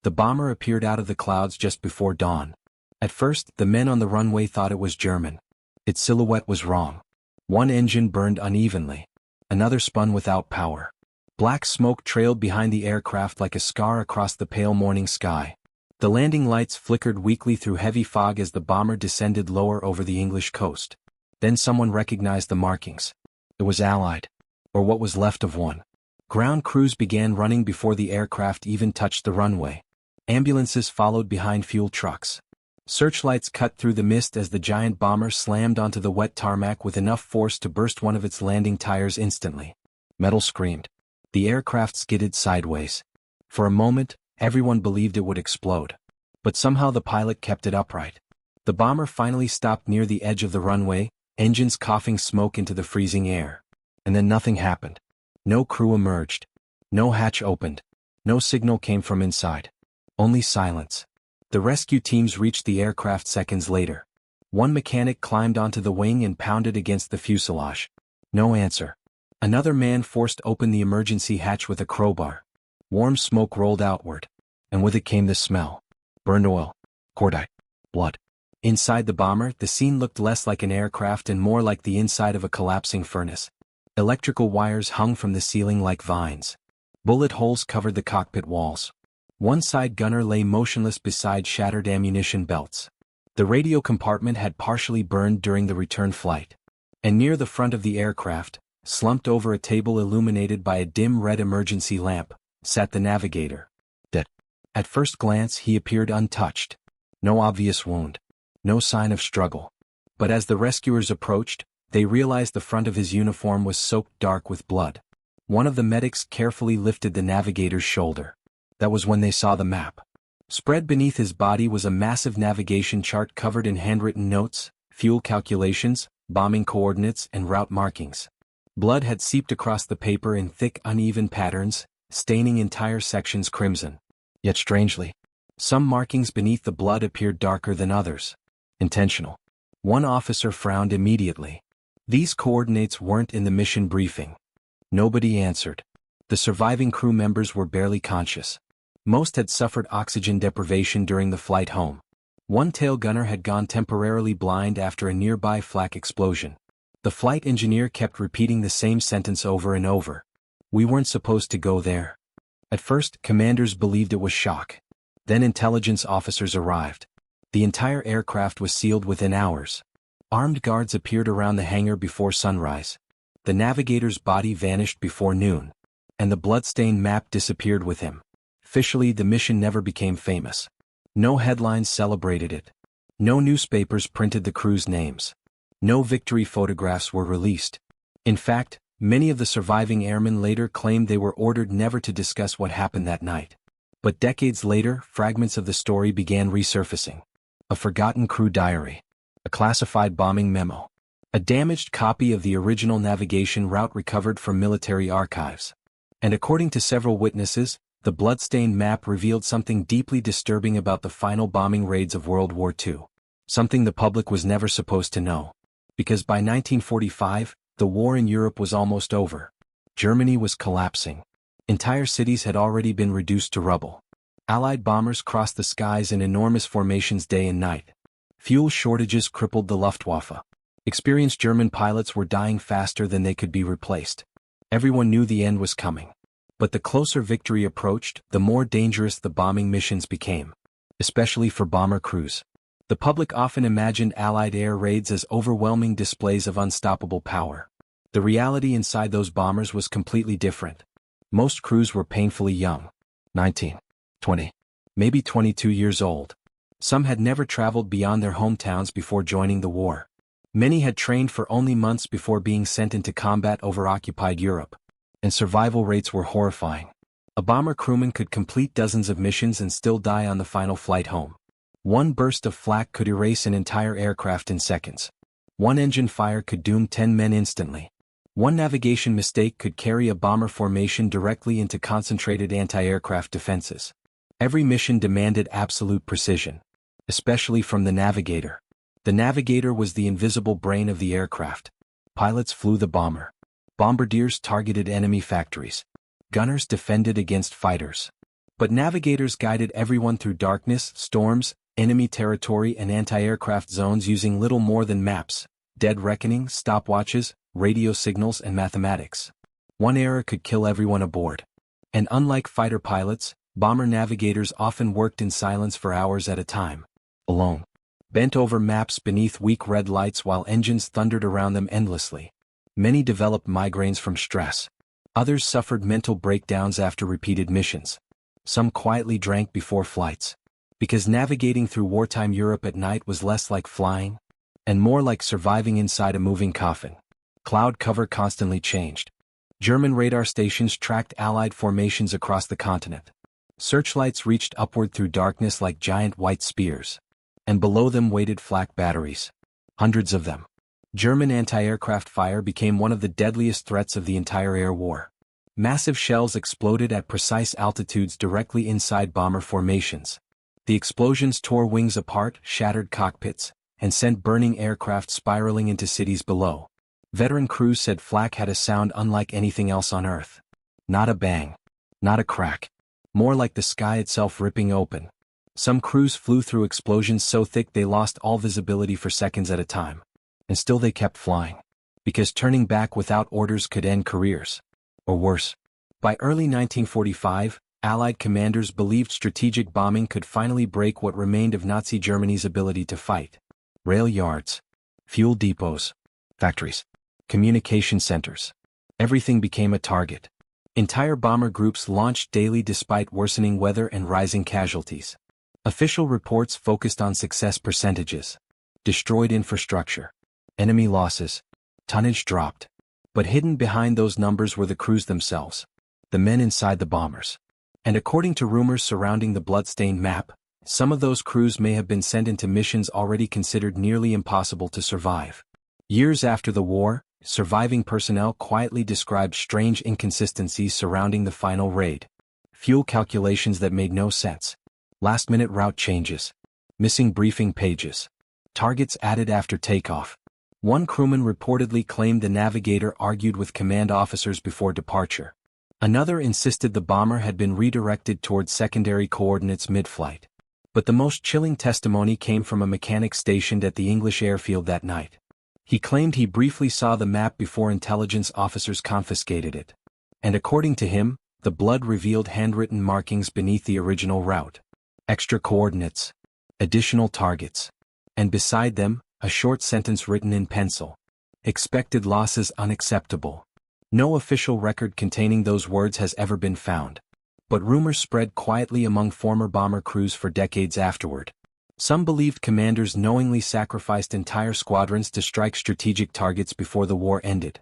The bomber appeared out of the clouds just before dawn. At first, the men on the runway thought it was German. Its silhouette was wrong. One engine burned unevenly. Another spun without power. Black smoke trailed behind the aircraft like a scar across the pale morning sky. The landing lights flickered weakly through heavy fog as the bomber descended lower over the English coast. Then someone recognized the markings. It was Allied. Or what was left of one. Ground crews began running before the aircraft even touched the runway. Ambulances followed behind fuel trucks. Searchlights cut through the mist as the giant bomber slammed onto the wet tarmac with enough force to burst one of its landing tires instantly. Metal screamed. The aircraft skidded sideways. For a moment, everyone believed it would explode. But somehow the pilot kept it upright. The bomber finally stopped near the edge of the runway, engines coughing smoke into the freezing air. And then nothing happened. No crew emerged. No hatch opened. No signal came from inside. Only silence. The rescue teams reached the aircraft seconds later. One mechanic climbed onto the wing and pounded against the fuselage. No answer. Another man forced open the emergency hatch with a crowbar. Warm smoke rolled outward. And with it came the smell. Burned oil. Cordite. Blood. Inside the bomber, the scene looked less like an aircraft and more like the inside of a collapsing furnace. Electrical wires hung from the ceiling like vines. Bullet holes covered the cockpit walls. One side gunner lay motionless beside shattered ammunition belts. The radio compartment had partially burned during the return flight. And near the front of the aircraft, slumped over a table illuminated by a dim red emergency lamp, sat the Navigator. Dead. At first glance he appeared untouched. No obvious wound. No sign of struggle. But as the rescuers approached, they realized the front of his uniform was soaked dark with blood. One of the medics carefully lifted the Navigator's shoulder. That was when they saw the map. Spread beneath his body was a massive navigation chart covered in handwritten notes, fuel calculations, bombing coordinates, and route markings. Blood had seeped across the paper in thick, uneven patterns, staining entire sections crimson. Yet strangely, some markings beneath the blood appeared darker than others. Intentional. One officer frowned immediately. These coordinates weren't in the mission briefing. Nobody answered. The surviving crew members were barely conscious. Most had suffered oxygen deprivation during the flight home. One tail gunner had gone temporarily blind after a nearby flak explosion. The flight engineer kept repeating the same sentence over and over. We weren't supposed to go there. At first, commanders believed it was shock. Then intelligence officers arrived. The entire aircraft was sealed within hours. Armed guards appeared around the hangar before sunrise. The Navigator's body vanished before noon. And the bloodstained map disappeared with him. Officially, the mission never became famous. No headlines celebrated it. No newspapers printed the crew's names. No victory photographs were released. In fact, many of the surviving airmen later claimed they were ordered never to discuss what happened that night. But decades later, fragments of the story began resurfacing. A forgotten crew diary. A classified bombing memo. A damaged copy of the original navigation route recovered from military archives. And according to several witnesses, the bloodstained map revealed something deeply disturbing about the final bombing raids of World War II. Something the public was never supposed to know. Because by 1945, the war in Europe was almost over. Germany was collapsing. Entire cities had already been reduced to rubble. Allied bombers crossed the skies in enormous formations day and night. Fuel shortages crippled the Luftwaffe. Experienced German pilots were dying faster than they could be replaced. Everyone knew the end was coming. But the closer victory approached, the more dangerous the bombing missions became. Especially for bomber crews. The public often imagined Allied air raids as overwhelming displays of unstoppable power. The reality inside those bombers was completely different. Most crews were painfully young. 19, 20, maybe 22 years old. Some had never traveled beyond their hometowns before joining the war. Many had trained for only months before being sent into combat over occupied Europe. And survival rates were horrifying. A bomber crewman could complete dozens of missions and still die on the final flight home. One burst of flak could erase an entire aircraft in seconds. One engine fire could doom 10 men instantly. One navigation mistake could carry a bomber formation directly into concentrated anti-aircraft defenses. Every mission demanded absolute precision. Especially from the Navigator. The Navigator was the invisible brain of the aircraft. Pilots flew the bomber. Bombardiers targeted enemy factories. Gunners defended against fighters. But navigators guided everyone through darkness, storms, enemy territory and anti-aircraft zones using little more than maps, dead reckoning, stopwatches, radio signals and mathematics. One error could kill everyone aboard. And unlike fighter pilots, bomber navigators often worked in silence for hours at a time, alone, bent over maps beneath weak red lights while engines thundered around them endlessly. Many developed migraines from stress. Others suffered mental breakdowns after repeated missions. Some quietly drank before flights. Because navigating through wartime Europe at night was less like flying, and more like surviving inside a moving coffin. Cloud cover constantly changed. German radar stations tracked Allied formations across the continent. Searchlights reached upward through darkness like giant white spears. And below them waited flak batteries. Hundreds of them. German anti-aircraft fire became one of the deadliest threats of the entire air war. Massive shells exploded at precise altitudes directly inside bomber formations. The explosions tore wings apart, shattered cockpits, and sent burning aircraft spiraling into cities below. Veteran crews said flak had a sound unlike anything else on Earth. Not a bang. Not a crack. More like the sky itself ripping open. Some crews flew through explosions so thick they lost all visibility for seconds at a time. And still they kept flying. Because turning back without orders could end careers. Or worse. By early 1945, Allied commanders believed strategic bombing could finally break what remained of Nazi Germany's ability to fight. Rail yards, fuel depots, factories, communication centers. Everything became a target. Entire bomber groups launched daily despite worsening weather and rising casualties. Official reports focused on success percentages. Destroyed infrastructure. Enemy losses. Tonnage dropped. But hidden behind those numbers were the crews themselves. The men inside the bombers. And according to rumors surrounding the bloodstained map, some of those crews may have been sent into missions already considered nearly impossible to survive. Years after the war, surviving personnel quietly described strange inconsistencies surrounding the final raid. Fuel calculations that made no sense. Last-minute route changes. Missing briefing pages. Targets added after takeoff. One crewman reportedly claimed the Navigator argued with command officers before departure. Another insisted the bomber had been redirected towards secondary coordinates mid-flight. But the most chilling testimony came from a mechanic stationed at the English airfield that night. He claimed he briefly saw the map before intelligence officers confiscated it. And according to him, the blood revealed handwritten markings beneath the original route. Extra coordinates. Additional targets. And beside them, a short sentence written in pencil. Expected losses unacceptable. No official record containing those words has ever been found. But rumors spread quietly among former bomber crews for decades afterward. Some believed commanders knowingly sacrificed entire squadrons to strike strategic targets before the war ended.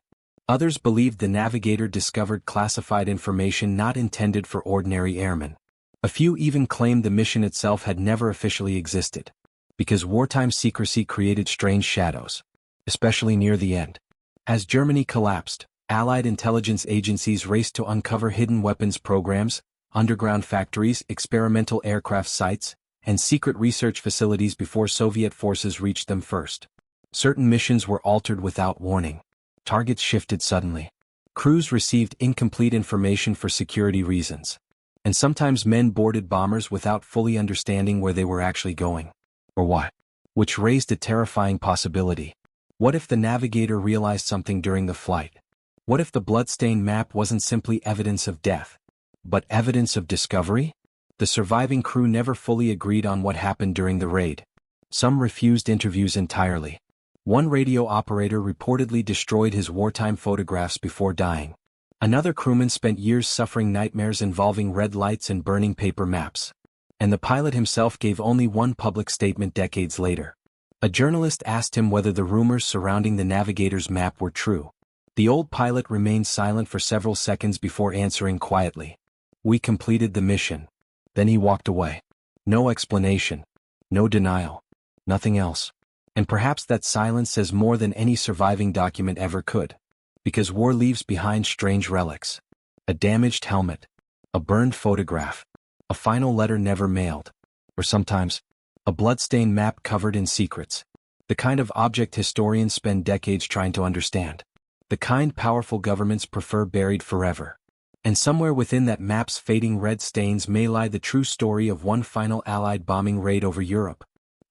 Others believed the Navigator discovered classified information not intended for ordinary airmen. A few even claimed the mission itself had never officially existed. Because wartime secrecy created strange shadows. Especially near the end. As Germany collapsed, Allied intelligence agencies raced to uncover hidden weapons programs, underground factories, experimental aircraft sites, and secret research facilities before Soviet forces reached them first. Certain missions were altered without warning. Targets shifted suddenly. Crews received incomplete information for security reasons. And sometimes men boarded bombers without fully understanding where they were actually going. Or why. Which raised a terrifying possibility. What if the Navigator realized something during the flight? What if the bloodstained map wasn't simply evidence of death, but evidence of discovery? The surviving crew never fully agreed on what happened during the raid. Some refused interviews entirely. One radio operator reportedly destroyed his wartime photographs before dying. Another crewman spent years suffering nightmares involving red lights and burning paper maps. And the pilot himself gave only one public statement decades later. A journalist asked him whether the rumors surrounding the Navigator's map were true. The old pilot remained silent for several seconds before answering quietly. "We completed the mission." Then he walked away. No explanation. No denial. Nothing else. And perhaps that silence says more than any surviving document ever could. Because war leaves behind strange relics. A damaged helmet. A burned photograph. A final letter never mailed. Or sometimes, a bloodstained map covered in secrets. The kind of object historians spend decades trying to understand. The kind powerful governments prefer buried forever. And somewhere within that map's fading red stains may lie the true story of one final Allied bombing raid over Europe.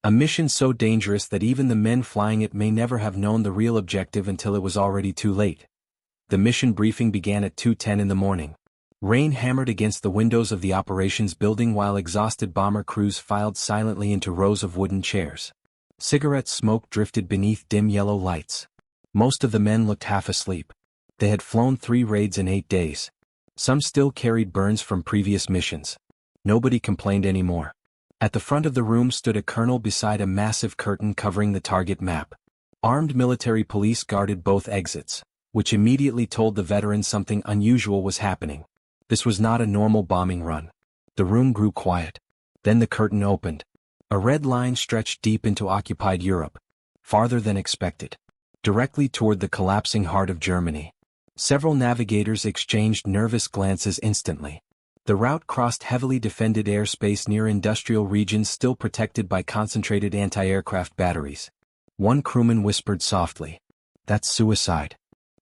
A mission so dangerous that even the men flying it may never have known the real objective until it was already too late. The mission briefing began at 2:10 in the morning. Rain hammered against the windows of the operations building while exhausted bomber crews filed silently into rows of wooden chairs. Cigarette smoke drifted beneath dim yellow lights. Most of the men looked half asleep. They had flown 3 raids in 8 days. Some still carried burns from previous missions. Nobody complained anymore. At the front of the room stood a colonel beside a massive curtain covering the target map. Armed military police guarded both exits, which immediately told the veterans something unusual was happening. This was not a normal bombing run. The room grew quiet. Then the curtain opened. A red line stretched deep into occupied Europe, farther than expected, directly toward the collapsing heart of Germany. Several navigators exchanged nervous glances instantly. The route crossed heavily defended airspace near industrial regions still protected by concentrated anti-aircraft batteries. One crewman whispered softly, "That's suicide."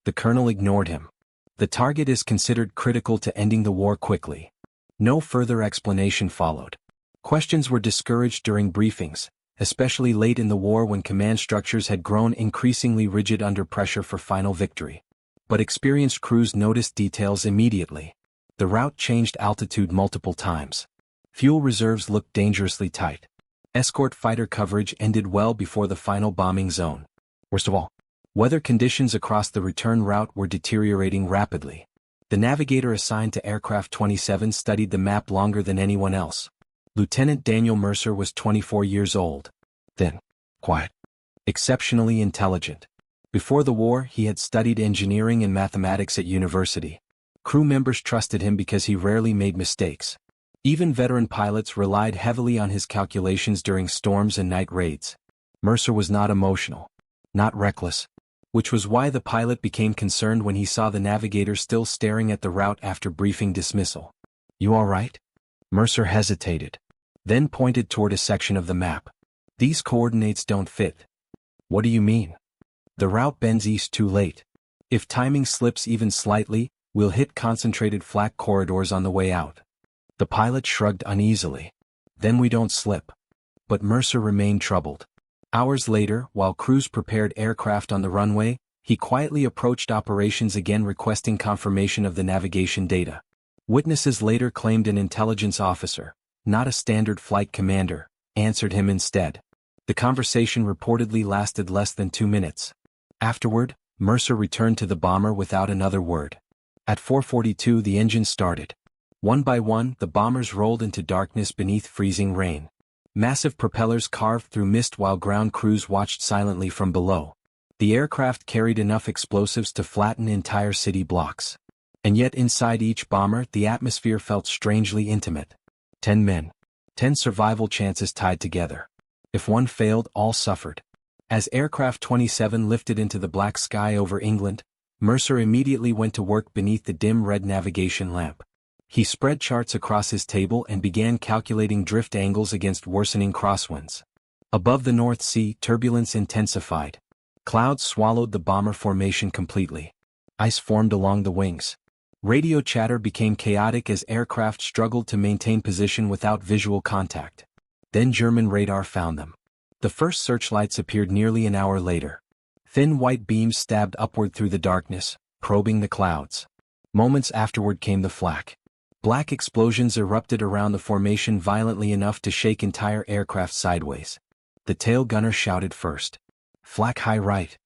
The colonel ignored him. The target is considered critical to ending the war quickly. No further explanation followed. Questions were discouraged during briefings, especially late in the war when command structures had grown increasingly rigid under pressure for final victory. But experienced crews noticed details immediately. The route changed altitude multiple times. Fuel reserves looked dangerously tight. Escort fighter coverage ended well before the final bombing zone. Worst of all, weather conditions across the return route were deteriorating rapidly. The navigator assigned to Aircraft 27 studied the map longer than anyone else. Lieutenant Daniel Mercer was 24 years old. Thin, quiet, exceptionally intelligent. Before the war, he had studied engineering and mathematics at university. Crew members trusted him because he rarely made mistakes. Even veteran pilots relied heavily on his calculations during storms and night raids. Mercer was not emotional, not reckless, which was why the pilot became concerned when he saw the navigator still staring at the route after briefing dismissal. "You all right?" Mercer hesitated, then pointed toward a section of the map. "These coordinates don't fit." "What do you mean?" "The route bends east too late. If timing slips even slightly, we'll hit concentrated flak corridors on the way out." The pilot shrugged uneasily. "Then we don't slip." But Mercer remained troubled. Hours later, while crews prepared aircraft on the runway, he quietly approached operations again requesting confirmation of the navigation data. Witnesses later claimed an intelligence officer, not a standard flight commander, answered him instead. The conversation reportedly lasted less than 2 minutes. Afterward, Mercer returned to the bomber without another word. At 4:42 the engine started. One by one, the bombers rolled into darkness beneath freezing rain. Massive propellers carved through mist while ground crews watched silently from below. The aircraft carried enough explosives to flatten entire city blocks. And yet inside each bomber the atmosphere felt strangely intimate. 10 men. 10 survival chances tied together. If one failed, all suffered. As Aircraft 27 lifted into the black sky over England, Mercer immediately went to work beneath the dim red navigation lamp. He spread charts across his table and began calculating drift angles against worsening crosswinds. Above the North Sea, turbulence intensified. Clouds swallowed the bomber formation completely. Ice formed along the wings. Radio chatter became chaotic as aircraft struggled to maintain position without visual contact. Then German radar found them. The first searchlights appeared nearly an hour later. Thin white beams stabbed upward through the darkness, probing the clouds. Moments afterward came the flak. Black explosions erupted around the formation violently enough to shake entire aircraft sideways. The tail gunner shouted first. "Flak high right."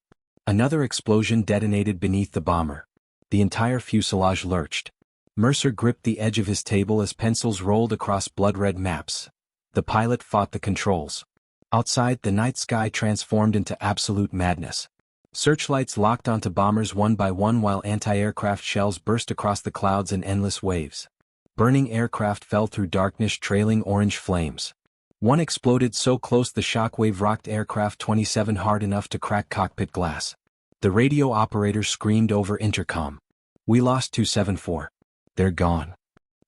Another explosion detonated beneath the bomber. The entire fuselage lurched. Mercer gripped the edge of his table as pencils rolled across blood-red maps. The pilot fought the controls. Outside, the night sky transformed into absolute madness. Searchlights locked onto bombers one by one while anti-aircraft shells burst across the clouds in endless waves. Burning aircraft fell through darkness trailing orange flames. One exploded so close the shockwave rocked Aircraft 27 hard enough to crack cockpit glass. The radio operator screamed over intercom. "We lost 274. They're gone."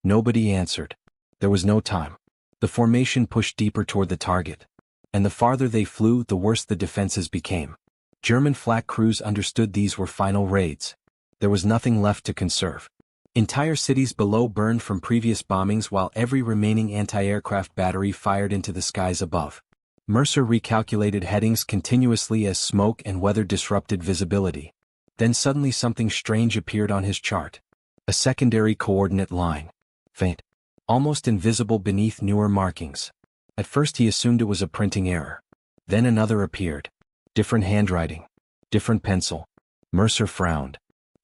Nobody answered. There was no time. The formation pushed deeper toward the target. And the farther they flew, the worse the defenses became. German flak crews understood these were final raids. There was nothing left to conserve. Entire cities below burned from previous bombings while every remaining anti-aircraft battery fired into the skies above. Mercer recalculated headings continuously as smoke and weather disrupted visibility. Then suddenly something strange appeared on his chart. A secondary coordinate line. Faint. Almost invisible beneath newer markings. At first he assumed it was a printing error. Then another appeared. Different handwriting. Different pencil. Mercer frowned.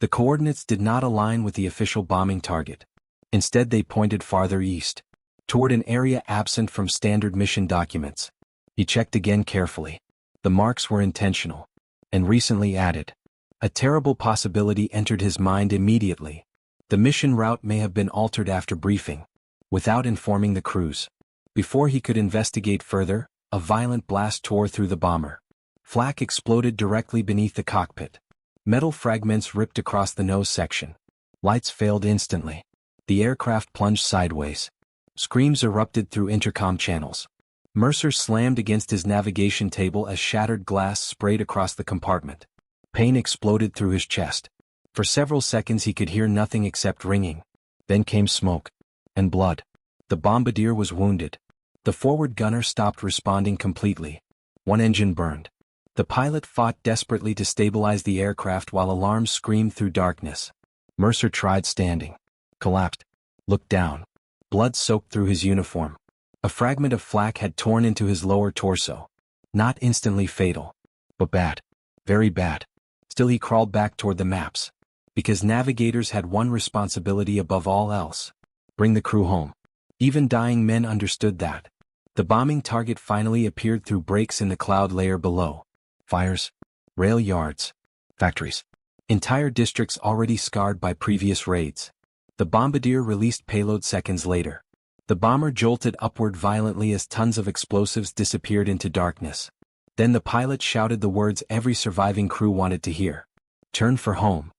The coordinates did not align with the official bombing target. Instead they pointed farther east, toward an area absent from standard mission documents. He checked again carefully. The marks were intentional. And recently added. A terrible possibility entered his mind immediately. The mission route may have been altered after briefing, without informing the crews. Before he could investigate further, a violent blast tore through the bomber. Flak exploded directly beneath the cockpit. Metal fragments ripped across the nose section. Lights failed instantly. The aircraft plunged sideways. Screams erupted through intercom channels. Mercer slammed against his navigation table as shattered glass sprayed across the compartment. Pain exploded through his chest. For several seconds he could hear nothing except ringing. Then came smoke. And blood. The bombardier was wounded. The forward gunner stopped responding completely. One engine burned. The pilot fought desperately to stabilize the aircraft while alarms screamed through darkness. Mercer tried standing. Collapsed. Looked down. Blood soaked through his uniform. A fragment of flak had torn into his lower torso. Not instantly fatal. But bad. Very bad. Still he crawled back toward the maps. Because navigators had one responsibility above all else. Bring the crew home. Even dying men understood that. The bombing target finally appeared through breaks in the cloud layer below. Fires. Rail yards. Factories. Entire districts already scarred by previous raids. The bombardier released payload seconds later. The bomber jolted upward violently as tons of explosives disappeared into darkness. Then the pilot shouted the words every surviving crew wanted to hear. Turn for home.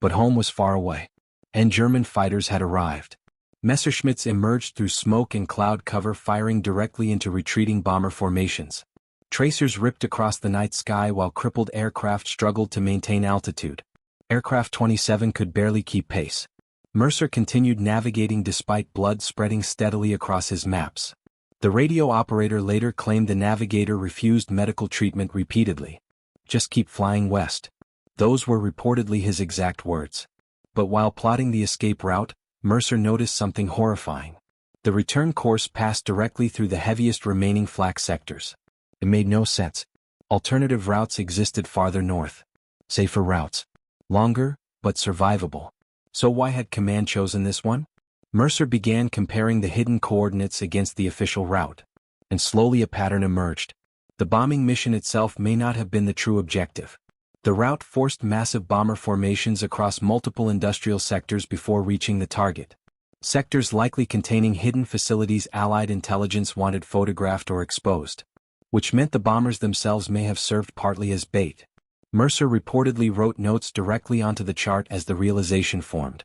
But home was far away. And German fighters had arrived. Messerschmitts emerged through smoke and cloud cover firing directly into retreating bomber formations. Tracers ripped across the night sky while crippled aircraft struggled to maintain altitude. Aircraft 27 could barely keep pace. Mercer continued navigating despite blood spreading steadily across his maps. The radio operator later claimed the Navigator refused medical treatment repeatedly. Just keep flying west. Those were reportedly his exact words. But while plotting the escape route, Mercer noticed something horrifying. The return course passed directly through the heaviest remaining flak sectors. It made no sense. Alternative routes existed farther north. Safer routes. Longer, but survivable. So why had command chosen this one? Mercer began comparing the hidden coordinates against the official route. And slowly a pattern emerged. The bombing mission itself may not have been the true objective. The route forced massive bomber formations across multiple industrial sectors before reaching the target. Sectors likely containing hidden facilities Allied intelligence wanted photographed or exposed. Which meant the bombers themselves may have served partly as bait. Mercer reportedly wrote notes directly onto the chart as the realization formed.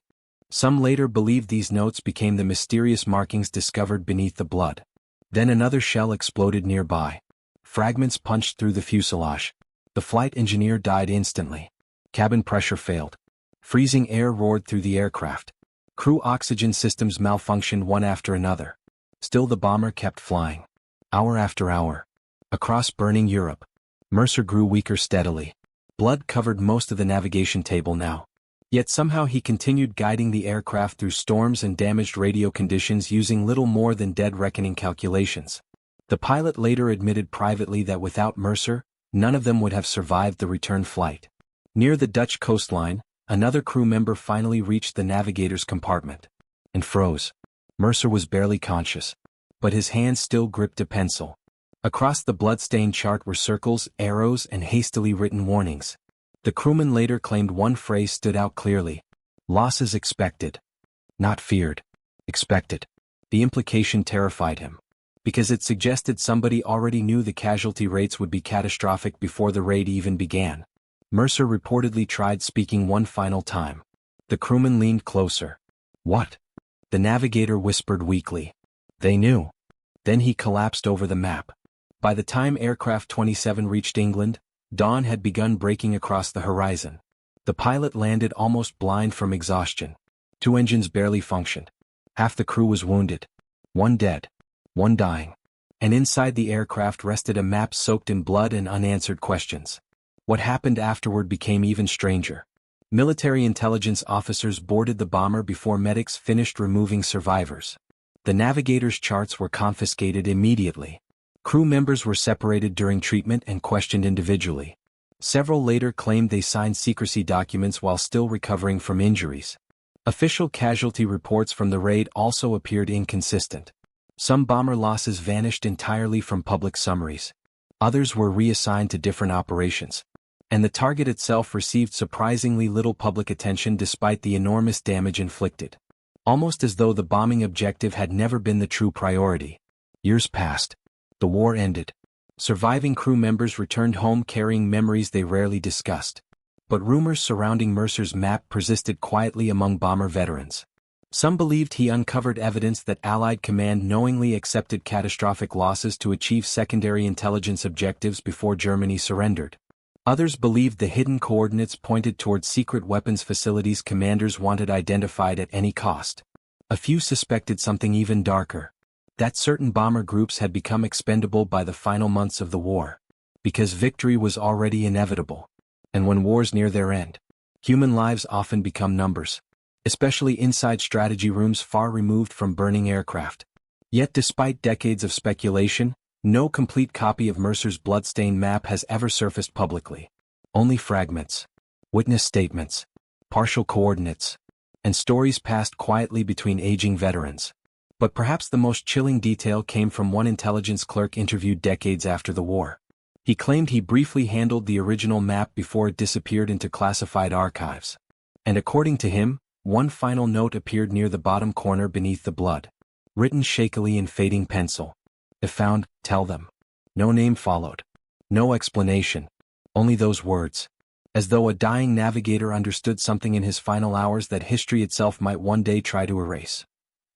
Some later believed these notes became the mysterious markings discovered beneath the blood. Then another shell exploded nearby. Fragments punched through the fuselage. The flight engineer died instantly. Cabin pressure failed. Freezing air roared through the aircraft. Crew oxygen systems malfunctioned one after another. Still the bomber kept flying. Hour after hour. Across burning Europe. Mercer grew weaker steadily. Blood covered most of the navigation table now. Yet somehow he continued guiding the aircraft through storms and damaged radio conditions using little more than dead reckoning calculations. The pilot later admitted privately that without Mercer, none of them would have survived the return flight. Near the Dutch coastline, another crew member finally reached the navigator's compartment. And froze. Mercer was barely conscious. But his hand still gripped a pencil. Across the bloodstained chart were circles, arrows, and hastily written warnings. The crewman later claimed one phrase stood out clearly. Losses expected. Not feared. Expected. The implication terrified him. Because it suggested somebody already knew the casualty rates would be catastrophic before the raid even began. Mercer reportedly tried speaking one final time. The crewman leaned closer. What? The navigator whispered weakly. They knew. Then he collapsed over the map. By the time aircraft 27 reached England, dawn had begun breaking across the horizon. The pilot landed almost blind from exhaustion. Two engines barely functioned. Half the crew was wounded. One dead. One dying. And inside the aircraft rested a map soaked in blood and unanswered questions. What happened afterward became even stranger. Military intelligence officers boarded the bomber before medics finished removing survivors. The Navigator's charts were confiscated immediately. Crew members were separated during treatment and questioned individually. Several later claimed they signed secrecy documents while still recovering from injuries. Official casualty reports from the raid also appeared inconsistent. Some bomber losses vanished entirely from public summaries. Others were reassigned to different operations. And the target itself received surprisingly little public attention despite the enormous damage inflicted. Almost as though the bombing objective had never been the true priority. Years passed. The war ended. Surviving crew members returned home carrying memories they rarely discussed. But rumors surrounding Mercer's map persisted quietly among bomber veterans. Some believed he uncovered evidence that Allied command knowingly accepted catastrophic losses to achieve secondary intelligence objectives before Germany surrendered. Others believed the hidden coordinates pointed toward secret weapons facilities commanders wanted identified at any cost. A few suspected something even darker. That certain bomber groups had become expendable by the final months of the war. Because victory was already inevitable. And when wars near their end, human lives often become numbers. Especially inside strategy rooms far removed from burning aircraft. Yet despite decades of speculation, no complete copy of Mercer's bloodstained map has ever surfaced publicly. Only fragments, witness statements, partial coordinates, and stories passed quietly between aging veterans. But perhaps the most chilling detail came from one intelligence clerk interviewed decades after the war. He claimed he briefly handled the original map before it disappeared into classified archives. And according to him, one final note appeared near the bottom corner beneath the blood. Written shakily in fading pencil. If found, tell them. No name followed. No explanation. Only those words. As though a dying navigator understood something in his final hours that history itself might one day try to erase.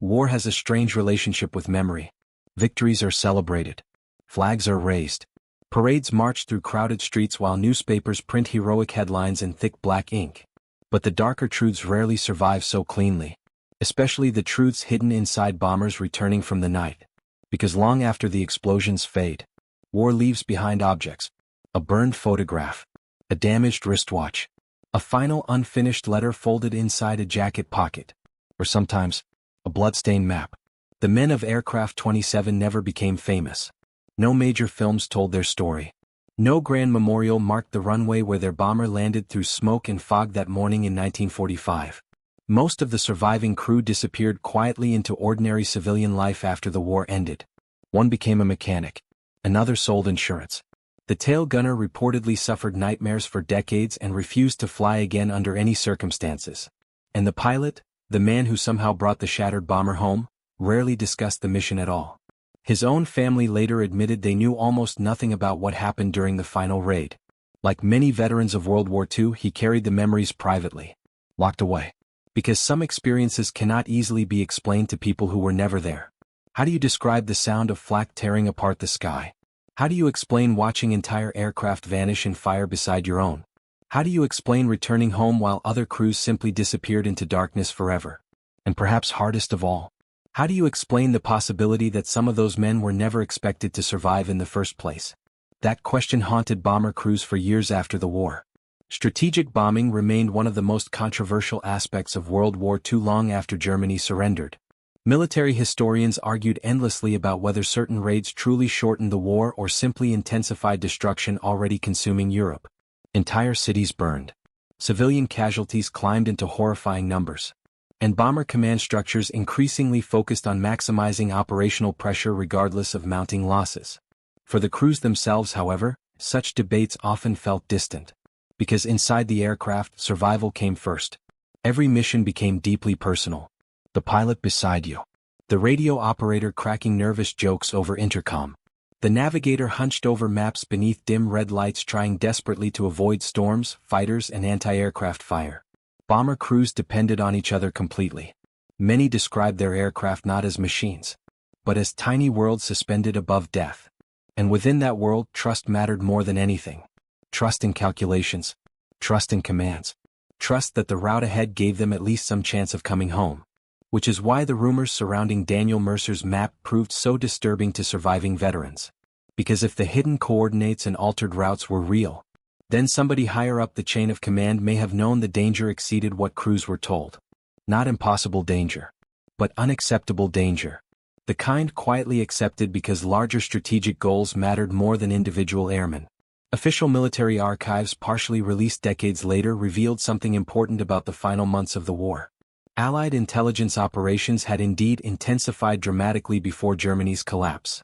War has a strange relationship with memory. Victories are celebrated. Flags are raised. Parades march through crowded streets while newspapers print heroic headlines in thick black ink. But the darker truths rarely survive so cleanly. Especially the truths hidden inside bombers returning from the night. Because long after the explosions fade, war leaves behind objects. A burned photograph. A damaged wristwatch. A final unfinished letter folded inside a jacket pocket. Or sometimes, a bloodstained map. The men of Aircraft 27 never became famous. No major films told their story. No grand memorial marked the runway where their bomber landed through smoke and fog that morning in 1945. Most of the surviving crew disappeared quietly into ordinary civilian life after the war ended. One became a mechanic. Another sold insurance. The tail gunner reportedly suffered nightmares for decades and refused to fly again under any circumstances. And the pilot, the man who somehow brought the shattered bomber home, rarely discussed the mission at all. His own family later admitted they knew almost nothing about what happened during the final raid. Like many veterans of World War II, he carried the memories privately. Locked away. Because some experiences cannot easily be explained to people who were never there. How do you describe the sound of flak tearing apart the sky? How do you explain watching entire aircraft vanish in fire beside your own? How do you explain returning home while other crews simply disappeared into darkness forever? And perhaps hardest of all, how do you explain the possibility that some of those men were never expected to survive in the first place? That question haunted bomber crews for years after the war. Strategic bombing remained one of the most controversial aspects of World War II long after Germany surrendered. Military historians argued endlessly about whether certain raids truly shortened the war or simply intensified destruction already consuming Europe. Entire cities burned. Civilian casualties climbed into horrifying numbers. And bomber command structures increasingly focused on maximizing operational pressure regardless of mounting losses. For the crews themselves, however, such debates often felt distant. Because inside the aircraft, survival came first. Every mission became deeply personal. The pilot beside you. The radio operator cracking nervous jokes over intercom. The navigator hunched over maps beneath dim red lights trying desperately to avoid storms, fighters, and anti-aircraft fire. Bomber crews depended on each other completely. Many described their aircraft not as machines, but as tiny worlds suspended above death. And within that world, trust mattered more than anything. Trust in calculations. Trust in commands. trust that the route ahead gave them at least some chance of coming home. Which is why the rumors surrounding Daniel Mercer's map proved so disturbing to surviving veterans. Because if the hidden coordinates and altered routes were real, then somebody higher up the chain of command may have known the danger exceeded what crews were told. Not impossible danger, but unacceptable danger. The kind quietly accepted because larger strategic goals mattered more than individual airmen. Official military archives partially released decades later revealed something important about the final months of the war. Allied intelligence operations had indeed intensified dramatically before Germany's collapse.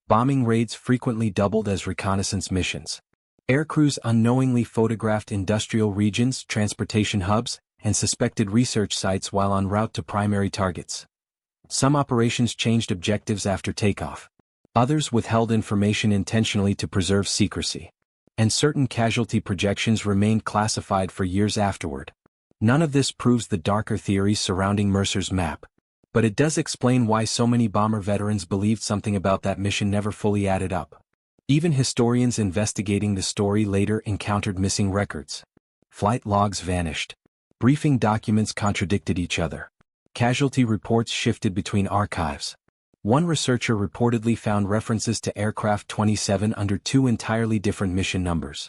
Bombing raids frequently doubled as reconnaissance missions. Aircrews unknowingly photographed industrial regions, transportation hubs, and suspected research sites while en route to primary targets. Some operations changed objectives after takeoff. Others withheld information intentionally to preserve secrecy. And certain casualty projections remained classified for years afterward. None of this proves the darker theories surrounding Mercer's map, but it does explain why so many bomber veterans believed something about that mission never fully added up. Even historians investigating the story later encountered missing records. Flight logs vanished. Briefing documents contradicted each other. Casualty reports shifted between archives. One researcher reportedly found references to Aircraft 27 under two entirely different mission numbers.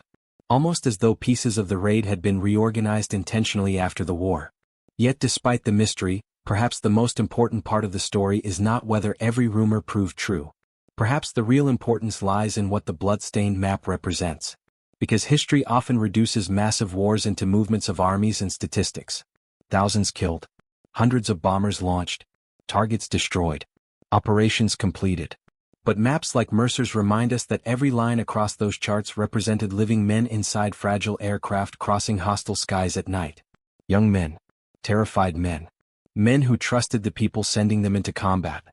Almost as though pieces of the raid had been reorganized intentionally after the war. Yet despite the mystery, perhaps the most important part of the story is not whether every rumor proved true. Perhaps the real importance lies in what the bloodstained map represents. Because history often reduces massive wars into movements of armies and statistics. Thousands killed. Hundreds of bombers launched. Targets destroyed. Operations completed. But maps like Mercer's remind us that every line across those charts represented living men inside fragile aircraft crossing hostile skies at night. Young men. Terrified men. Men who trusted the people sending them into combat.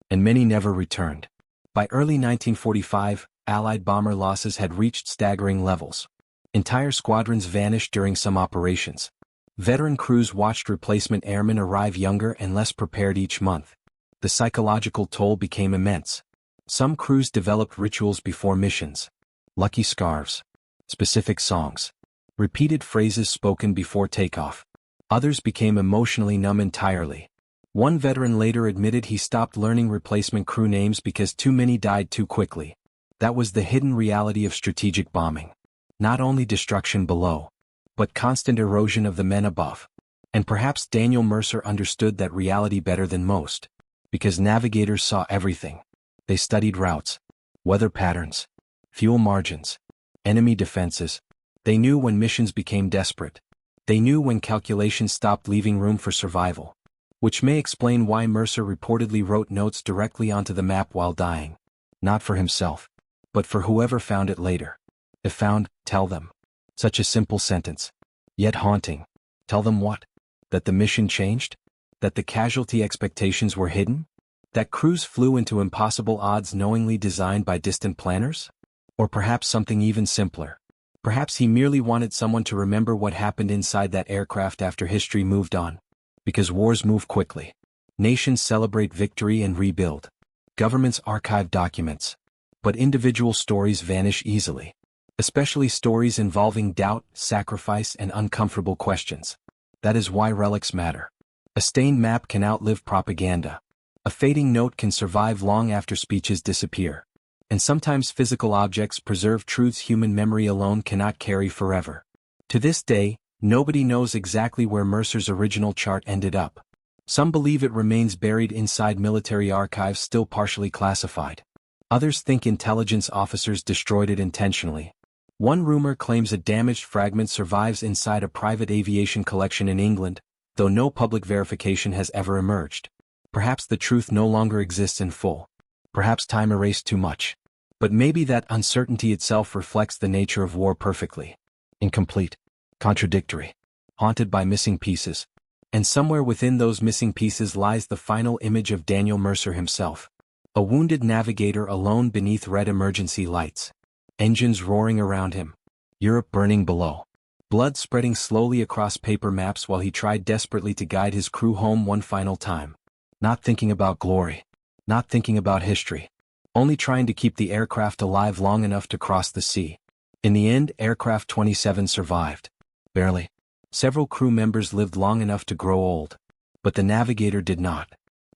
And many never returned. By early 1945, Allied bomber losses had reached staggering levels. Entire squadrons vanished during some operations. Veteran crews watched replacement airmen arrive younger and less prepared each month. The psychological toll became immense. Some crews developed rituals before missions. Lucky scarves. Specific songs. Repeated phrases spoken before takeoff. Others became emotionally numb entirely. One veteran later admitted he stopped learning replacement crew names because too many died too quickly. That was the hidden reality of strategic bombing. Not only destruction below, but constant erosion of the men above. And perhaps Daniel Mercer understood that reality better than most. Because navigators saw everything. They studied routes, weather patterns, fuel margins, enemy defenses. They knew when missions became desperate. They knew when calculations stopped leaving room for survival. Which may explain why Mercer reportedly wrote notes directly onto the map while dying. Not for himself, but for whoever found it later. If found, tell them. Such a simple sentence. Yet haunting. Tell them what? That the mission changed? That the casualty expectations were hidden? That crews flew into impossible odds knowingly designed by distant planners? Or perhaps something even simpler. Perhaps he merely wanted someone to remember what happened inside that aircraft after history moved on. Because wars move quickly. Nations celebrate victory and rebuild. Governments archive documents. But individual stories vanish easily. Especially stories involving doubt, sacrifice, and uncomfortable questions. That is why relics matter. A stained map can outlive propaganda. A fading note can survive long after speeches disappear. And sometimes physical objects preserve truths human memory alone cannot carry forever. To this day, nobody knows exactly where Mercer's original chart ended up. Some believe it remains buried inside military archives still partially classified. Others think intelligence officers destroyed it intentionally. One rumor claims a damaged fragment survives inside a private aviation collection in England, though no public verification has ever emerged. Perhaps the truth no longer exists in full. Perhaps time erased too much. But maybe that uncertainty itself reflects the nature of war perfectly. Incomplete. Contradictory. Haunted by missing pieces. And somewhere within those missing pieces lies the final image of Daniel Mercer himself. A wounded navigator alone beneath red emergency lights. Engines roaring around him. Europe burning below. Blood spreading slowly across paper maps while he tried desperately to guide his crew home one final time. Not thinking about glory. Not thinking about history. Only trying to keep the aircraft alive long enough to cross the sea. In the end, Aircraft 27 survived. Barely. Several crew members lived long enough to grow old. But the Navigator did not.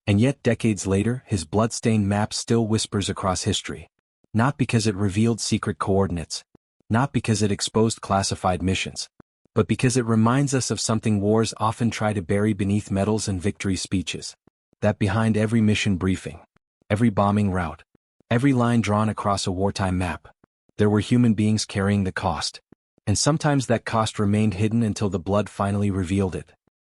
And yet decades later, his bloodstained map still whispers across history. Not because it revealed secret coordinates. Not because it exposed classified missions. But because it reminds us of something wars often try to bury beneath medals and victory speeches. That behind every mission briefing, every bombing route, every line drawn across a wartime map, there were human beings carrying the cost. And sometimes that cost remained hidden until the blood finally revealed it.